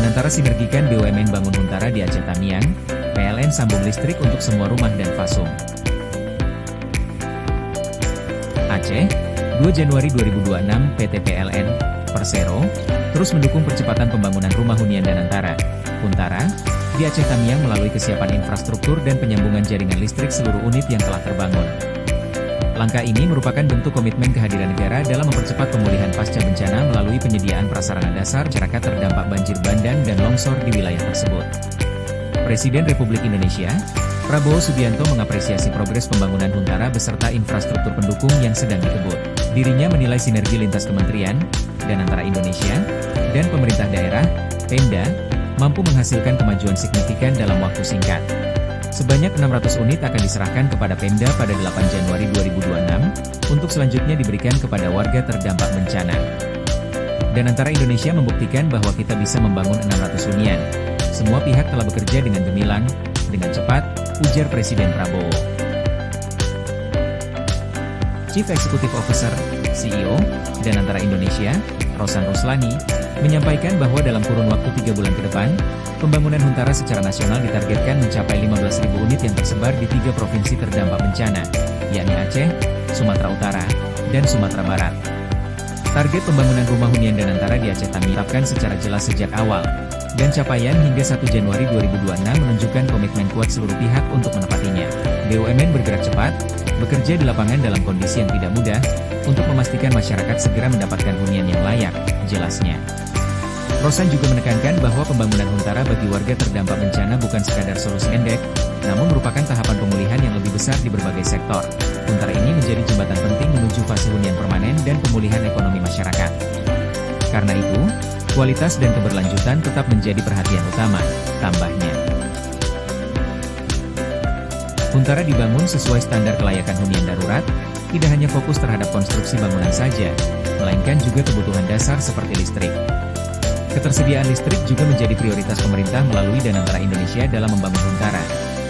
Danantara sinergikan BUMN bangun Huntara di Aceh Tamiang, PLN sambung listrik untuk semua rumah dan fasum. Aceh, 2 Januari 2026 PT PLN, Persero, terus mendukung percepatan pembangunan rumah hunian Danantara, Huntara, di Aceh Tamiang melalui kesiapan infrastruktur dan penyambungan jaringan listrik seluruh unit yang telah terbangun. Langkah ini merupakan bentuk komitmen kehadiran negara dalam mempercepat pemulihan pasca bencana melalui penyediaan prasarana dasar masyarakat terdampak banjir bandang dan longsor di wilayah tersebut. Presiden Republik Indonesia, Prabowo Subianto mengapresiasi progres pembangunan Huntara beserta infrastruktur pendukung yang sedang dikebut. Dirinya menilai sinergi lintas kementerian, Danantara Indonesia, dan pemerintah daerah, Pemda, mampu menghasilkan kemajuan signifikan dalam waktu singkat. Sebanyak 600 unit akan diserahkan kepada Pemda pada 8 Januari 2026, untuk selanjutnya diberikan kepada warga terdampak bencana. Danantara Indonesia membuktikan bahwa kita bisa membangun 600 hunian. Semua pihak telah bekerja dengan gemilang, dengan cepat, ujar Presiden Prabowo. Chief Executive Officer, CEO, Danantara Indonesia, Rosan Ruslani, menyampaikan bahwa dalam kurun waktu 3 bulan ke depan, pembangunan Huntara secara nasional ditargetkan mencapai 15.000 unit yang tersebar di 3 provinsi terdampak bencana, yakni Aceh, Sumatera Utara, dan Sumatera Barat. Target pembangunan rumah hunian Danantara di Aceh Tamiang ditetapkan secara jelas sejak awal, dan capaian hingga 1 Januari 2026 menunjukkan komitmen kuat seluruh pihak untuk menepatinya. BUMN bergerak cepat, bekerja di lapangan dalam kondisi yang tidak mudah, untuk memastikan masyarakat segera mendapatkan hunian yang layak, jelasnya. Rosan juga menekankan bahwa pembangunan Huntara bagi warga terdampak bencana bukan sekadar solusi pendek, namun merupakan tahapan pemulihan yang lebih besar di berbagai sektor. Huntara ini menjadi jembatan penting menuju fase hunian permanen dan pemulihan ekonomi masyarakat. Karena itu, kualitas dan keberlanjutan tetap menjadi perhatian utama, tambahnya. Huntara dibangun sesuai standar kelayakan hunian darurat, tidak hanya fokus terhadap konstruksi bangunan saja, melainkan juga kebutuhan dasar seperti listrik. Ketersediaan listrik juga menjadi prioritas pemerintah melalui Danantara Indonesia dalam membangun Huntara.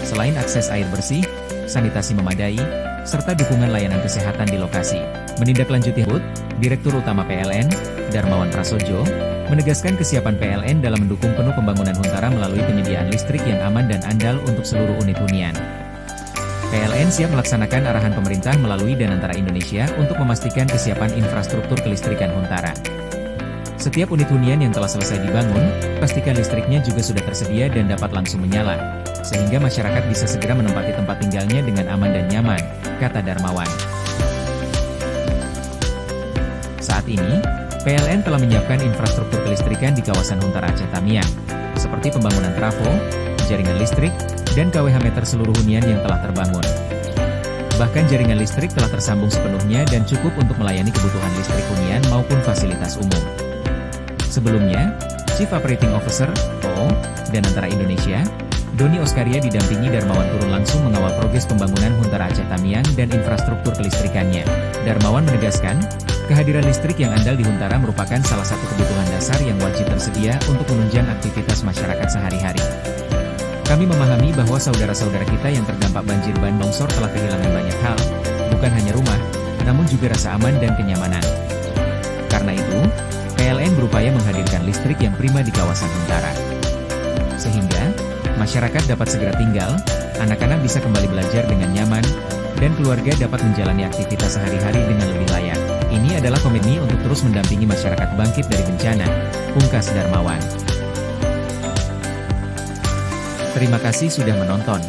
Selain akses air bersih, sanitasi memadai, serta dukungan layanan kesehatan di lokasi. Menindaklanjuti HUT, Direktur Utama PLN, Darmawan Prasojo, menegaskan kesiapan PLN dalam mendukung penuh pembangunan Huntara melalui penyediaan listrik yang aman dan andal untuk seluruh unit hunian. PLN siap melaksanakan arahan pemerintah melalui Danantara Indonesia untuk memastikan kesiapan infrastruktur kelistrikan Huntara. Setiap unit hunian yang telah selesai dibangun, pastikan listriknya juga sudah tersedia dan dapat langsung menyala, sehingga masyarakat bisa segera menempati tempat tinggalnya dengan aman dan nyaman, kata Darmawan. Saat ini, PLN telah menyiapkan infrastruktur kelistrikan di kawasan Huntara Aceh Tamiang, seperti pembangunan trafo, jaringan listrik, dan KWH meter seluruh hunian yang telah terbangun. Bahkan jaringan listrik telah tersambung sepenuhnya dan cukup untuk melayani kebutuhan listrik hunian maupun fasilitas umum. Sebelumnya, Chief Operating Officer, OO, Danantara Indonesia, Doni Oskaria didampingi Darmawan turun langsung mengawal progres pembangunan Huntara Aceh Tamiang dan infrastruktur kelistrikannya. Darmawan menegaskan, kehadiran listrik yang andal di Huntara merupakan salah satu kebutuhan dasar yang wajib tersedia untuk menunjang aktivitas masyarakat sehari-hari. Kami memahami bahwa saudara-saudara kita yang terdampak banjir bandang longsor telah kehilangan banyak hal, bukan hanya rumah, namun juga rasa aman dan kenyamanan. Karena itu, PLN berupaya menghadirkan listrik yang prima di kawasan Huntara. Sehingga, masyarakat dapat segera tinggal, anak-anak bisa kembali belajar dengan nyaman, dan keluarga dapat menjalani aktivitas sehari-hari dengan lebih layak. Ini adalah komitmen untuk terus mendampingi masyarakat bangkit dari bencana, pungkas Darmawan. Terima kasih sudah menonton.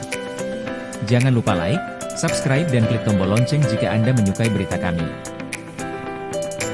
Jangan lupa like, subscribe dan klik tombol lonceng jika Anda menyukai berita kami.